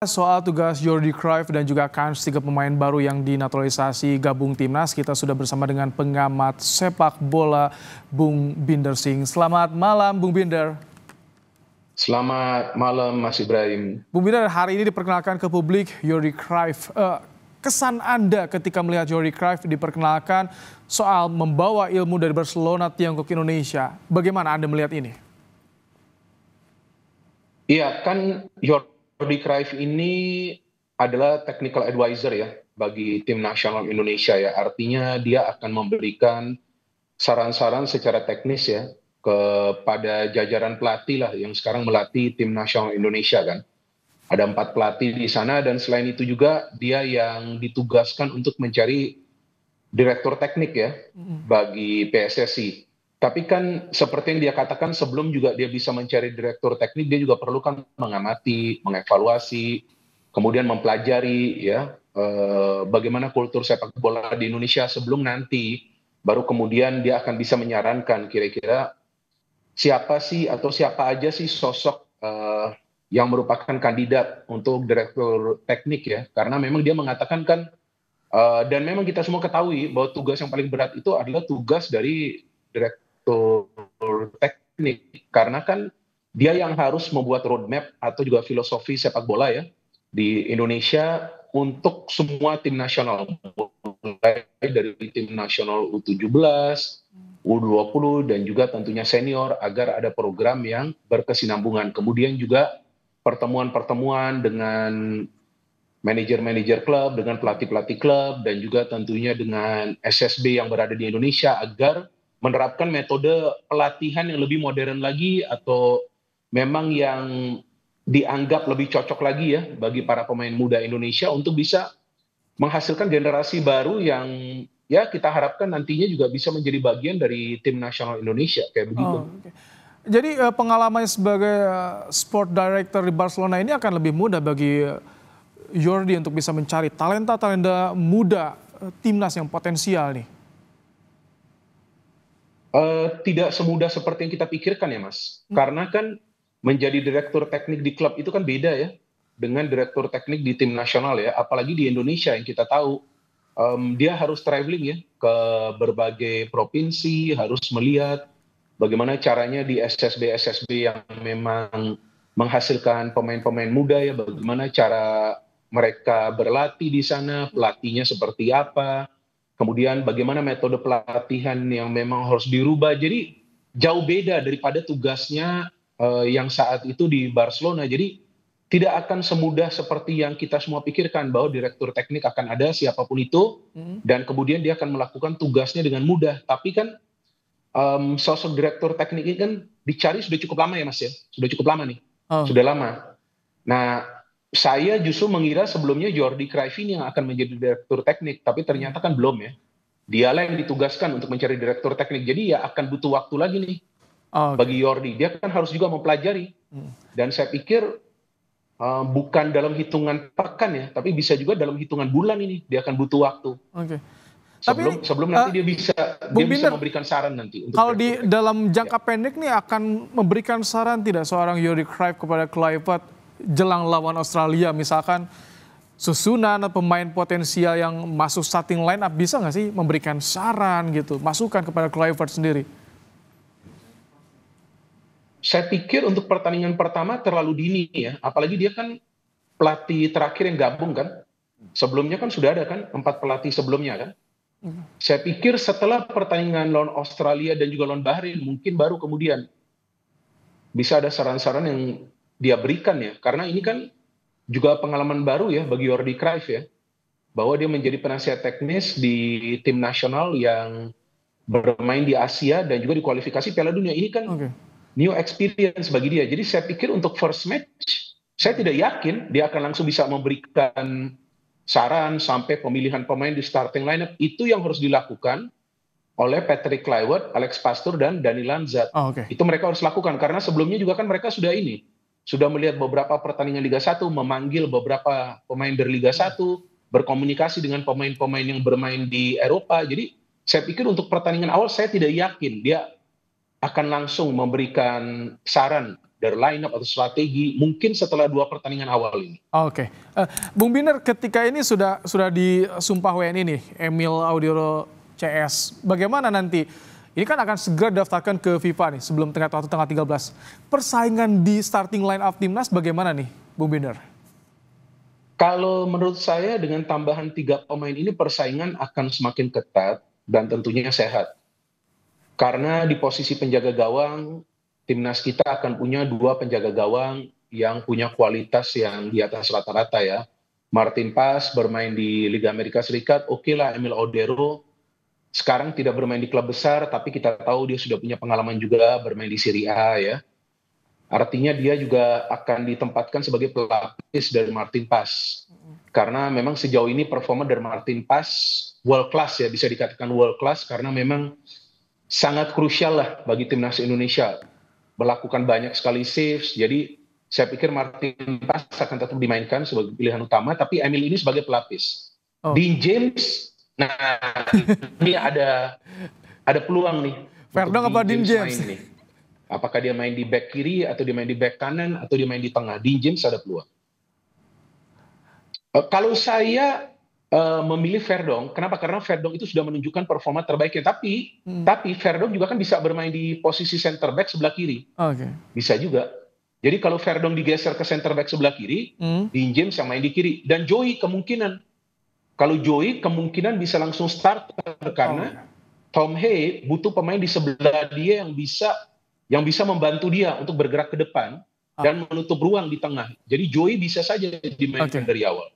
soal tugas Jordi Cruyff dan juga kans 3 pemain baru yang dinaturalisasi gabung timnas, kita sudah bersama dengan pengamat sepak bola Bung Binder Singh. Selamat malam Bung Binder. Selamat malam Mas Ibrahim. Bung Binder, hari ini diperkenalkan ke publik Jordi Cruyff. Kesan Anda ketika melihat Jordi Cruyff diperkenalkan soal membawa ilmu dari Barcelona, Tiongkok, Indonesia. Bagaimana Anda melihat ini? Iya, kan Jordi Cruyff ini adalah technical advisor ya bagi tim nasional Indonesia ya. Artinya dia akan memberikan saran-saran secara teknis ya kepada jajaran pelatih lah yang sekarang melatih tim nasional Indonesia kan. Ada 4 pelatih di sana dan selain itu juga dia yang ditugaskan untuk mencari direktur teknik ya bagi PSSI. Tapi kan seperti yang dia katakan sebelum juga dia bisa mencari direktur teknik, dia juga perlu kan mengamati, mengevaluasi, kemudian mempelajari ya bagaimana kultur sepak bola di Indonesia sebelum nanti baru kemudian dia akan bisa menyarankan kira-kira siapa sih atau siapa aja sih sosok yang merupakan kandidat untuk direktur teknik ya. Karena memang dia mengatakan kan dan memang kita semua ketahui bahwa tugas yang paling berat itu adalah tugas dari direktur teknik, karena kan dia yang harus membuat roadmap atau juga filosofi sepak bola ya di Indonesia untuk semua tim nasional, mulai dari tim nasional U17, U20 dan juga tentunya senior, agar ada program yang berkesinambungan. Kemudian juga pertemuan-pertemuan dengan manajer-manajer klub, dengan pelatih-pelatih klub, dan juga tentunya dengan SSB yang berada di Indonesia agar menerapkan metode pelatihan yang lebih modern lagi atau memang yang dianggap lebih cocok lagi ya bagi para pemain muda Indonesia untuk bisa menghasilkan generasi baru yang ya kita harapkan nantinya juga bisa menjadi bagian dari tim nasional Indonesia kayak begitu. Okay. Jadi pengalaman sebagai sport director di Barcelona ini akan lebih mudah bagi Jordi untuk bisa mencari talenta-talenta muda timnas yang potensial nih. Tidak semudah seperti yang kita pikirkan ya Mas. Karena kan menjadi direktur teknik di klub itu kan beda ya dengan direktur teknik di tim nasional ya. Apalagi di Indonesia yang kita tahu dia harus traveling ya ke berbagai provinsi, harus melihat bagaimana caranya di SSB yang memang menghasilkan pemain-pemain muda ya, bagaimana cara mereka berlatih di sana, pelatihnya seperti apa, kemudian bagaimana metode pelatihan yang memang harus dirubah. Jadi jauh beda daripada tugasnya yang saat itu di Barcelona. Jadi tidak akan semudah seperti yang kita semua pikirkan bahwa direktur teknik akan ada siapapun itu dan kemudian dia akan melakukan tugasnya dengan mudah. Tapi kan sosok direktur teknik ini kan dicari sudah cukup lama ya Mas ya, sudah cukup lama nih, sudah lama. Nah, saya justru mengira sebelumnya Jordi Cruyff ini yang akan menjadi direktur teknik, tapi ternyata kan belum ya. Dialah yang ditugaskan untuk mencari direktur teknik, jadi ya akan butuh waktu lagi nih bagi Jordi. Dia kan harus juga mempelajari, dan saya pikir bukan dalam hitungan pekan ya, tapi bisa juga dalam hitungan bulan ini dia akan butuh waktu. Sebelum nanti dia bisa memberikan saran nanti. Kalau di dalam jangka pendek nih akan memberikan saran tidak seorang Jordi Cruyff kepada Kluivert jelang lawan Australia, misalkan susunan pemain potensial yang masuk starting line up, bisa nggak sih memberikan saran gitu, masukan kepada Kluivert sendiri? Saya pikir untuk pertandingan pertama terlalu dini ya, apalagi dia kan pelatih terakhir yang gabung kan. Sebelumnya kan sudah ada kan 4 pelatih sebelumnya kan. Saya pikir setelah pertandingan lawan Australia dan juga lawan Bahrain mungkin baru kemudian bisa ada saran-saran yang dia berikan ya, karena ini kan juga pengalaman baru ya bagi Jordi Cruyff ya, bahwa dia menjadi penasihat teknis di tim nasional yang bermain di Asia dan juga di kualifikasi Piala Dunia. Ini kan new experience bagi dia. Jadi saya pikir untuk first match saya tidak yakin dia akan langsung bisa memberikan saran sampai pemilihan pemain di starting lineup. Itu yang harus dilakukan oleh Patrick Kluivert, Alex Pastoor dan Dani Lanzat. Itu mereka harus lakukan karena sebelumnya juga kan mereka sudah melihat beberapa pertandingan Liga 1, memanggil beberapa pemain dari Liga 1, berkomunikasi dengan pemain-pemain yang bermain di Eropa. Jadi saya pikir untuk pertandingan awal saya tidak yakin dia akan langsung memberikan saran dari lineup atau strategi, mungkin setelah 2 pertandingan awal ini. Oke. Bung Binder, ketika ini sudah disumpah WNI nih, Emil Audero CS. Bagaimana nanti? Ini kan akan segera didaftarkan ke FIFA nih sebelum tengah 13. Persaingan di starting line up timnas bagaimana nih, Bung Binder? Kalau menurut saya dengan tambahan 3 pemain ini persaingan akan semakin ketat dan tentunya sehat. Karena di posisi penjaga gawang, timnas kita akan punya 2 penjaga gawang yang punya kualitas yang di atas rata-rata ya. Martin Paes bermain di Liga Amerika Serikat, oke lah Emil Audero sekarang tidak bermain di klub besar, tapi kita tahu dia sudah punya pengalaman juga bermain di Serie A ya. Artinya dia juga akan ditempatkan sebagai pelapis dari Martin Paes. Karena memang sejauh ini performa dari Martin Paes world class ya, bisa dikatakan world class karena memang sangat krusial lah bagi timnas Indonesia. Melakukan banyak sekali saves, jadi saya pikir Martin Paes akan tetap dimainkan sebagai pilihan utama, tapi Emil ini sebagai pelapis. Dean James, nah ini ada peluang nih. Verdong apa Dean James? Apakah dia main di back kiri, atau dia main di back kanan, atau dia main di tengah? Dean James ada peluang. Kalau saya memilih Verdong, kenapa? Karena Verdong itu sudah menunjukkan performa terbaiknya. Tapi Verdong juga kan bisa bermain di posisi center back sebelah kiri. Bisa juga. Jadi kalau Verdong digeser ke center back sebelah kiri, Dean James yang main di kiri. Dan Joey kemungkinan bisa langsung start karena Tom Hay butuh pemain di sebelah dia yang bisa membantu dia untuk bergerak ke depan dan menutup ruang di tengah. Jadi Joey bisa saja dimainkan dari awal.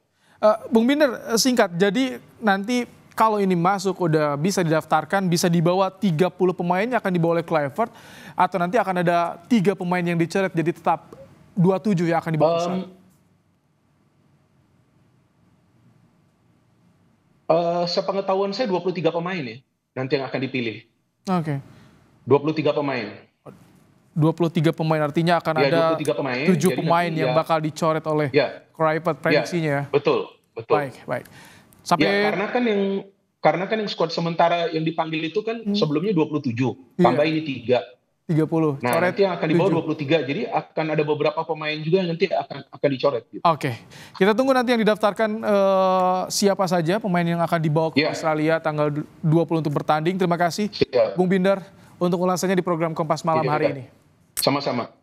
Bung Binder, singkat, jadi nanti kalau ini masuk udah bisa didaftarkan, bisa dibawa 30 pemain yang akan dibawa oleh Kluivert, atau nanti akan ada 3 pemain yang dicoret jadi tetap 27 yang akan dibawa pusat? Sepengetahuan saya 23 pemain ya nanti yang akan dipilih. 23 pemain. 23 pemain artinya akan ada 7 pemain yang bakal dicoret oleh Kluivert prediksinya ya. Betul. Baik. Karena kan yang skuad sementara yang dipanggil itu kan sebelumnya 27, tambah ini 30. Nah, nanti yang akan dibawa 23, jadi akan ada beberapa pemain juga yang nanti akan dicoret. Gitu. Kita tunggu nanti yang didaftarkan siapa saja pemain yang akan dibawa ke Australia tanggal 20 untuk bertanding. Terima kasih Bung Binder untuk ulasannya di program Kompas Malam hari ini. Sama-sama.